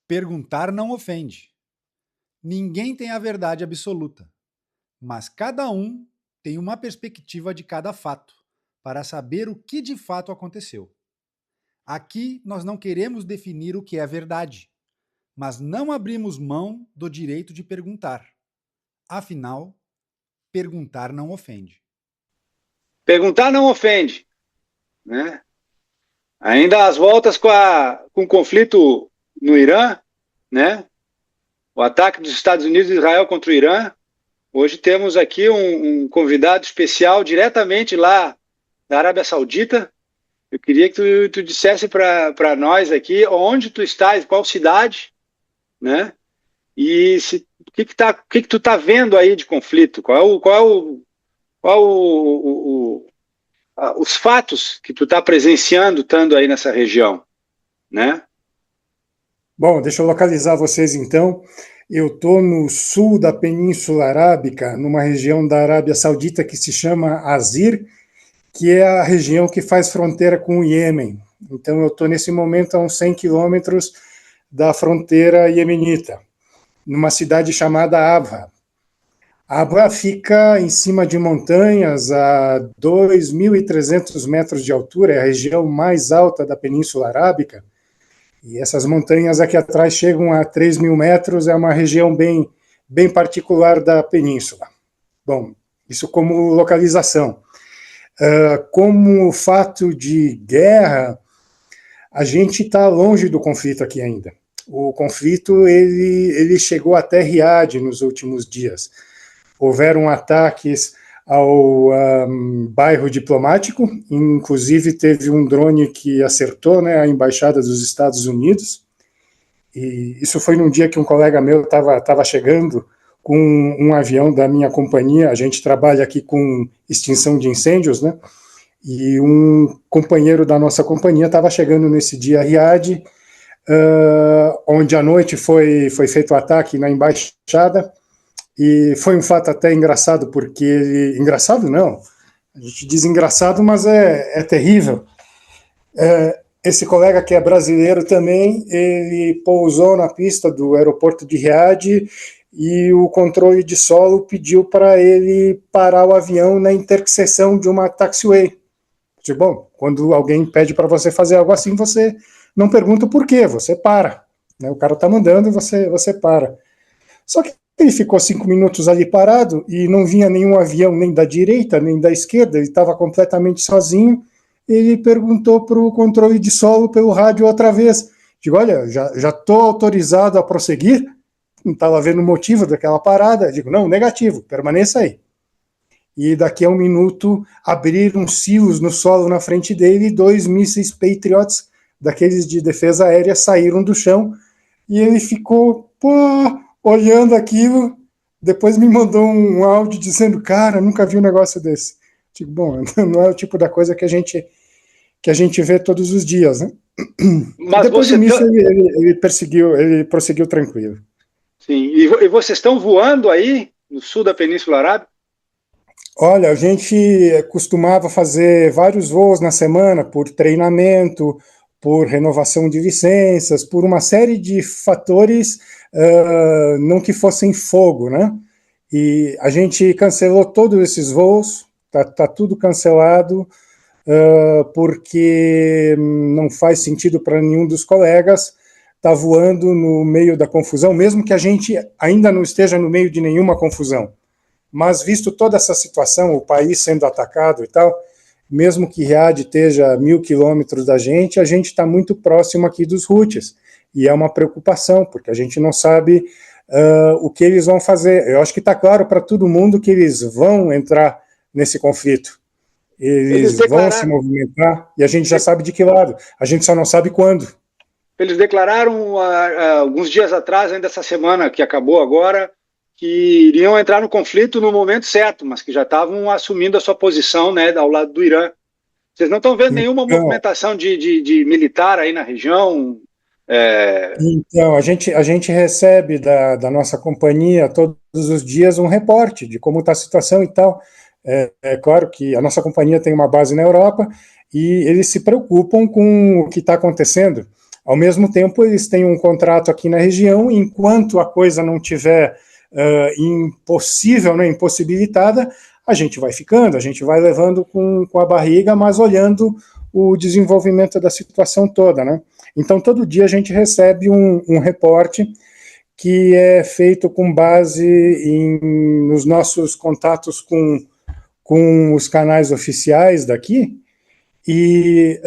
Perguntar não ofende. Ninguém tem a verdade absoluta, mas cada um tem uma perspectiva de cada fato, para saber o que de fato aconteceu. Aqui nós não queremos definir o que é verdade, mas não abrimos mão do direito de perguntar. Afinal, perguntar não ofende. Perguntar não ofende, né? Ainda as voltas com o conflito no Irã, né? O ataque dos Estados Unidos e Israel contra o Irã. Hoje temos aqui um convidado especial diretamente lá da Arábia Saudita. Eu queria que tu dissesse para nós aqui onde tu estás, qual cidade, né? E o que tu tá vendo aí de conflito? Os fatos que tu está presenciando estando aí nessa região, né? Bom, deixa eu localizar vocês então. Eu estou no sul da Península Arábica, numa região da Arábia Saudita que se chama Azir, que é a região que faz fronteira com o Iêmen. Então eu estou nesse momento a uns 100 quilômetros da fronteira iemenita, numa cidade chamada Abha. Abha fica em cima de montanhas a 2.300 metros de altura, é a região mais alta da Península Arábica, e essas montanhas aqui atrás chegam a 3.000 metros, é uma região bem particular da península. Bom, isso como localização. Como fato de guerra, a gente está longe do conflito aqui ainda. O conflito ele chegou até Riad nos últimos dias. Houveram ataques ao bairro diplomático, inclusive teve um drone que acertou, né, a embaixada dos Estados Unidos, e isso foi num dia que um colega meu estava chegando com um avião da minha companhia. A gente trabalha aqui com extinção de incêndios, né, e um companheiro da nossa companhia estava chegando nesse dia a Riad, onde à noite foi feito o ataque na embaixada. E foi um fato até engraçado, porque... Engraçado não, a gente diz engraçado, mas é terrível. Esse colega que é brasileiro também, ele pousou na pista do aeroporto de Riad e o controle de solo pediu para ele parar o avião na interseção de uma taxiway. Bom, quando alguém pede para você fazer algo assim, você não pergunta o porquê, você para. Né? O cara está mandando e você para. Só que ele ficou 5 minutos ali parado e não vinha nenhum avião, nem da direita, nem da esquerda, ele estava completamente sozinho. Ele perguntou para o controle de solo pelo rádio outra vez. Digo, olha, já estou autorizado a prosseguir? Não estava vendo o motivo daquela parada. Digo, não, negativo, permaneça aí. E daqui a 1 minuto abriram silos no solo na frente dele e 2 mísseis Patriots, daqueles de defesa aérea, saíram do chão e ele ficou, olhando aquilo, depois me mandou um áudio dizendo, cara, nunca vi um negócio desse. Digo, bom, não é o tipo da coisa que a gente vê todos os dias, né? Mas depois do míssil ele prosseguiu tranquilo. Sim, e vocês estão voando aí no sul da Península Arábica? Olha, a gente costumava fazer vários voos na semana por treinamento, por renovação de licenças, por uma série de fatores não que fossem fogo, né? E a gente cancelou todos esses voos, tá tudo cancelado, porque não faz sentido para nenhum dos colegas estar voando no meio da confusão, mesmo que a gente ainda não esteja no meio de nenhuma confusão. Mas visto toda essa situação, o país sendo atacado e tal, mesmo que Riad esteja a 1.000 quilômetros da gente, a gente está muito próximo aqui dos Houthis. E é uma preocupação, porque a gente não sabe o que eles vão fazer. Eu acho que está claro para todo mundo que eles vão entrar nesse conflito. Eles vão se movimentar e a gente já sabe de que lado. A gente só não sabe quando. Eles declararam alguns dias atrás, ainda essa semana que acabou agora, que iriam entrar no conflito no momento certo, mas que já estavam assumindo a sua posição, né, ao lado do Irã. Vocês não estão vendo nenhuma movimentação de militar aí na região? Então, a gente recebe da nossa companhia todos os dias um reporte de como está a situação e tal. É claro que a nossa companhia tem uma base na Europa e eles se preocupam com o que está acontecendo. Ao mesmo tempo, eles têm um contrato aqui na região, enquanto a coisa não tiver impossível, né, impossibilitada, a gente vai ficando, a gente vai levando com a barriga, mas olhando o desenvolvimento da situação toda, né? Então, todo dia a gente recebe um reporte que é feito com base nos nossos contatos com os canais oficiais daqui. E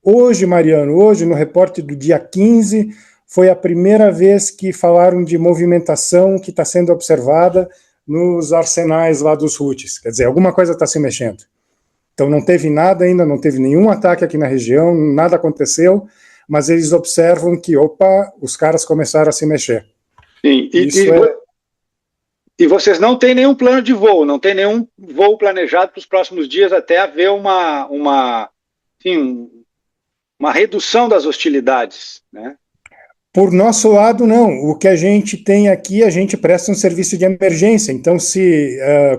hoje, Mariano, hoje no reporte do dia 15, foi a primeira vez que falaram de movimentação que está sendo observada nos arsenais lá dos Houthis. Quer dizer, alguma coisa está se mexendo. Então não teve nada ainda, não teve nenhum ataque aqui na região, nada aconteceu, mas eles observam que, opa, os caras começaram a se mexer. Sim, e vocês não têm nenhum plano de voo, não tem nenhum voo planejado para os próximos dias até haver uma redução das hostilidades, né? Por nosso lado, não. O que a gente tem aqui, a gente presta um serviço de emergência. Então,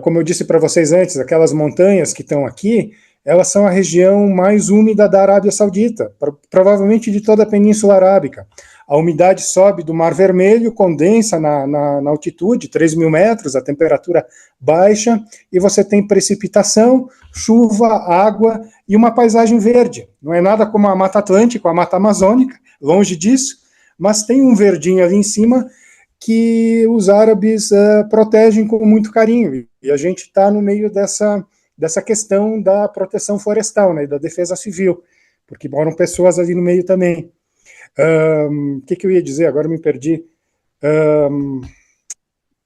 como eu disse para vocês antes, aquelas montanhas que estão aqui, elas são a região mais úmida da Arábia Saudita, provavelmente de toda a Península Arábica. A umidade sobe do Mar Vermelho, condensa na altitude, 3.000 metros, a temperatura baixa, e você tem precipitação, chuva, água e uma paisagem verde. Não é nada como a Mata Atlântica, a Mata Amazônica, longe disso, mas tem um verdinho ali em cima que os árabes protegem com muito carinho. E a gente está no meio dessa questão da proteção florestal, né, da defesa civil, porque moram pessoas ali no meio também. Que eu ia dizer? Agora me perdi.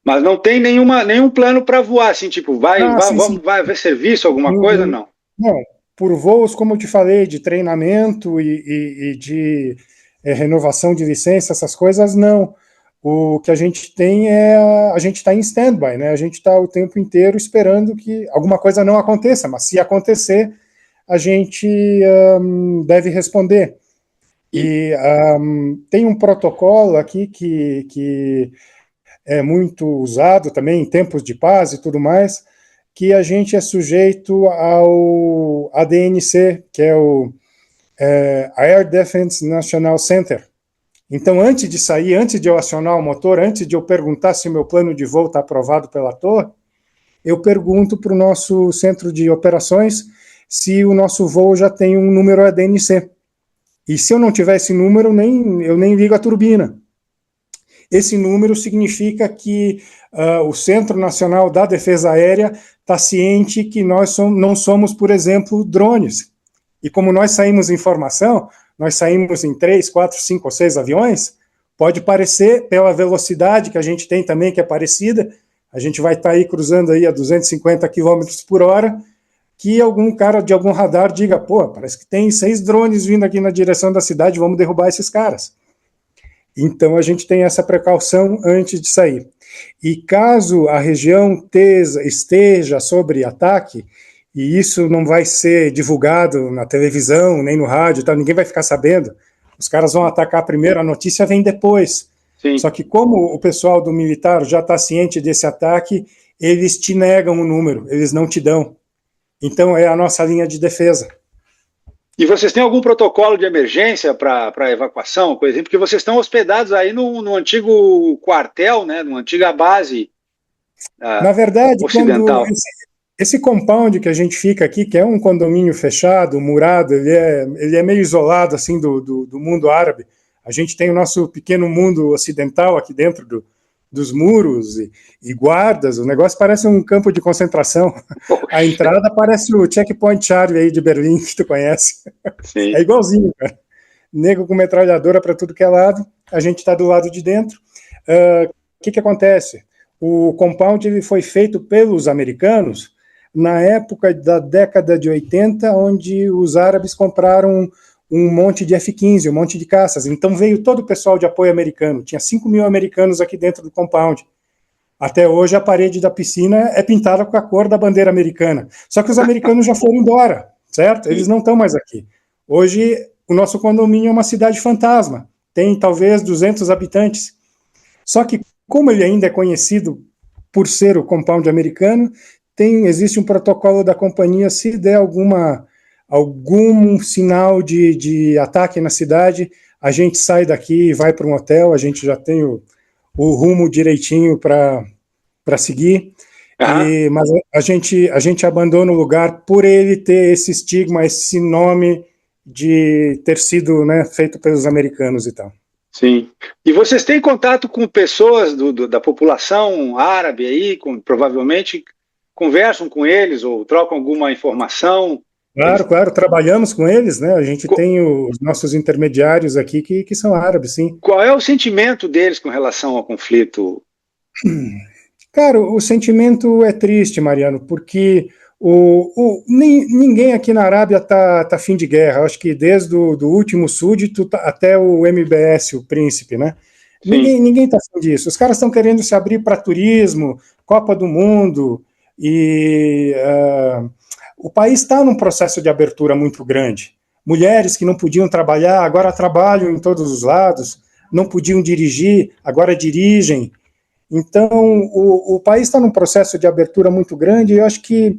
Mas não tem nenhum plano para voar, assim, tipo, vai haver serviço, alguma coisa, não? Não, por voos, como eu te falei, de treinamento e de renovação de licença, essas coisas, não. O que a gente tem a gente está em stand-by, né? A gente está o tempo inteiro esperando que alguma coisa não aconteça, mas se acontecer, a gente deve responder. E tem um protocolo aqui que é muito usado também em tempos de paz e tudo mais, que a gente é sujeito ao ADNC, que é o Air Defense National Center. Então, antes de sair, antes de eu acionar o motor, antes de eu perguntar se o meu plano de voo está aprovado pela torre, eu pergunto para o nosso centro de operações se o nosso voo já tem um número ADNC. E se eu não tiver esse número, eu nem ligo a turbina. Esse número significa que o Centro Nacional da Defesa Aérea está ciente que nós não somos, por exemplo, drones. E como nós saímos em formação, nós saímos em 3, 4, 5 ou 6 aviões, pode parecer, pela velocidade que a gente tem também, que é parecida, a gente vai estar aí cruzando aí a 250 km por hora, que algum cara de algum radar diga, pô, parece que tem 6 drones vindo aqui na direção da cidade, vamos derrubar esses caras. Então a gente tem essa precaução antes de sair. E caso a região esteja sob ataque, e isso não vai ser divulgado na televisão, nem no rádio, tá? Ninguém vai ficar sabendo. Os caras vão atacar primeiro, a notícia vem depois. Sim. Só que como o pessoal do militar já está ciente desse ataque, eles te negam o número, eles não te dão. Então é a nossa linha de defesa. E vocês têm algum protocolo de emergência para evacuação, por exemplo? Porque vocês estão hospedados aí no antigo quartel, né, numa antiga base Na verdade, ocidental. Quando esse compound que a gente fica aqui, que é um condomínio fechado, murado, ele é meio isolado assim do mundo árabe. A gente tem o nosso pequeno mundo ocidental aqui dentro dos muros e guardas. O negócio parece um campo de concentração. Poxa. A entrada parece o Checkpoint Charlie aí de Berlim, que tu conhece. Sim. É igualzinho, cara. Nego com metralhadora para tudo que é lado. A gente está do lado de dentro. O que acontece? O compound ele foi feito pelos americanos na época da década de 80, onde os árabes compraram um monte de F-15, um monte de caças. Então veio todo o pessoal de apoio americano. Tinha 5.000 americanos aqui dentro do compound. Até hoje a parede da piscina é pintada com a cor da bandeira americana. Só que os americanos já foram embora, certo? Eles não estão mais aqui. Hoje o nosso condomínio é uma cidade fantasma. Tem talvez 200 habitantes. Só que como ele ainda é conhecido por ser o compound americano, existe um protocolo da companhia, se der alguma algum sinal de ataque na cidade, a gente sai daqui e vai para um hotel, a gente já tem o rumo direitinho para seguir, mas a gente abandona o lugar por ele ter esse estigma, esse nome de ter sido, né, feito pelos americanos e tal. Sim. E vocês têm contato com pessoas da população árabe aí, provavelmente conversam com eles ou trocam alguma informação? Claro, trabalhamos com eles, né? A gente tem os nossos intermediários aqui que são árabes, sim. Qual é o sentimento deles com relação ao conflito? Cara, o sentimento é triste, Mariano, porque ninguém aqui na Arábia tá fim de guerra. Eu acho que desde do último súdito até o MBS, o príncipe, né? Ninguém tá fim disso. Os caras estão querendo se abrir para turismo, Copa do Mundo, e o país está num processo de abertura muito grande. Mulheres que não podiam trabalhar, agora trabalham em todos os lados, não podiam dirigir, agora dirigem. Então, o país está num processo de abertura muito grande e eu acho que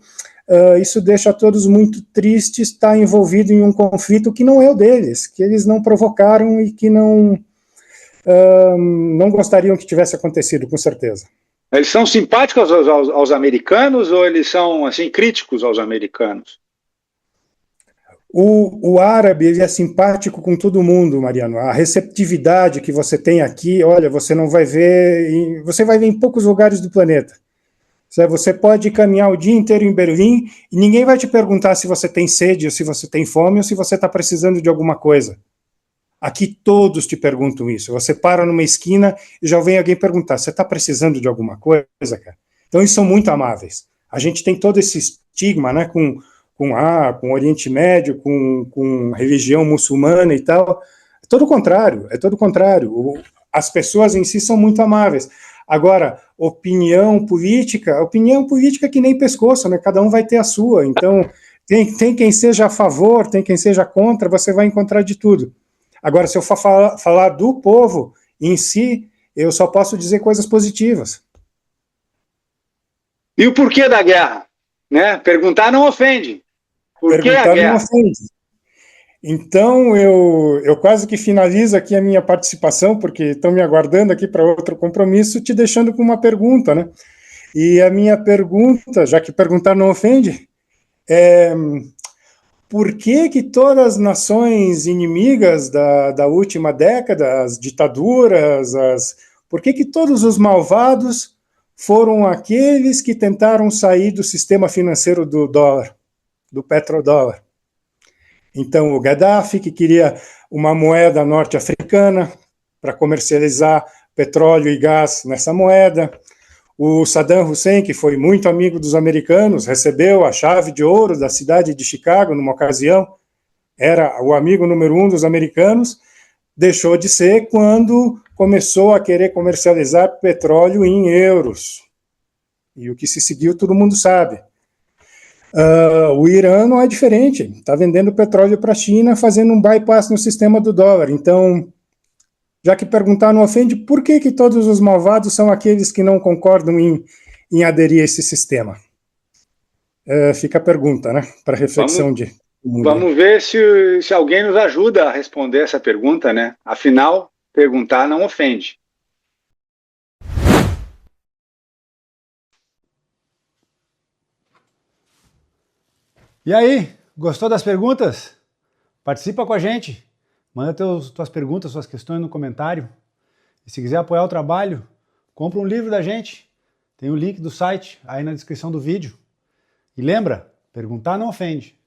isso deixa todos muito tristes, estar envolvido em um conflito que não é o deles, que eles não provocaram e que não gostariam que tivesse acontecido, com certeza. Eles são simpáticos aos americanos ou eles são assim críticos aos americanos? O árabe, ele é simpático com todo mundo, Mariano. A receptividade que você tem aqui, olha, você não vai ver, você vai ver em poucos lugares do planeta. Você pode caminhar o dia inteiro em Berlim e ninguém vai te perguntar se você tem sede, ou se você tem fome, ou se você está precisando de alguma coisa. Aqui todos te perguntam isso. Você para numa esquina e já vem alguém perguntar, você está precisando de alguma coisa, cara? Então, eles são muito amáveis. A gente tem todo esse estigma, né, com o Oriente Médio, com religião muçulmana e tal. É todo o contrário. As pessoas em si são muito amáveis. Agora, opinião política é que nem pescoço, né? Cada um vai ter a sua. Então, tem quem seja a favor, tem quem seja contra, você vai encontrar de tudo. Agora, se eu for falar do povo em si, eu só posso dizer coisas positivas. E o porquê da guerra? Né? Perguntar não ofende. Por que a guerra? Não ofende. Então, eu quase que finalizo aqui a minha participação, porque estão me aguardando aqui para outro compromisso, te deixando com uma pergunta, né? E a minha pergunta, já que perguntar não ofende, é por que todas as nações inimigas da última década, as ditaduras, por que todos os malvados foram aqueles que tentaram sair do sistema financeiro do dólar, do petrodólar? Então, o Gaddafi, que queria uma moeda norte-africana para comercializar petróleo e gás nessa moeda. O Saddam Hussein, que foi muito amigo dos americanos, recebeu a chave de ouro da cidade de Chicago numa ocasião, era o amigo número 1 dos americanos, deixou de ser quando começou a querer comercializar petróleo em euros. E o que se seguiu todo mundo sabe. O Irã não é diferente, está vendendo petróleo para a China, fazendo um bypass no sistema do dólar. Então, já que perguntar não ofende, por que todos os malvados são aqueles que não concordam em aderir a esse sistema? Fica a pergunta, né, para reflexão de... Vamos ver se alguém nos ajuda a responder essa pergunta, né? Afinal, perguntar não ofende. E aí, gostou das perguntas? Participa com a gente. Manda tuas perguntas, suas questões no comentário. E se quiser apoiar o trabalho, compra um livro da gente. Tem o link do site aí na descrição do vídeo. E lembra, perguntar não ofende.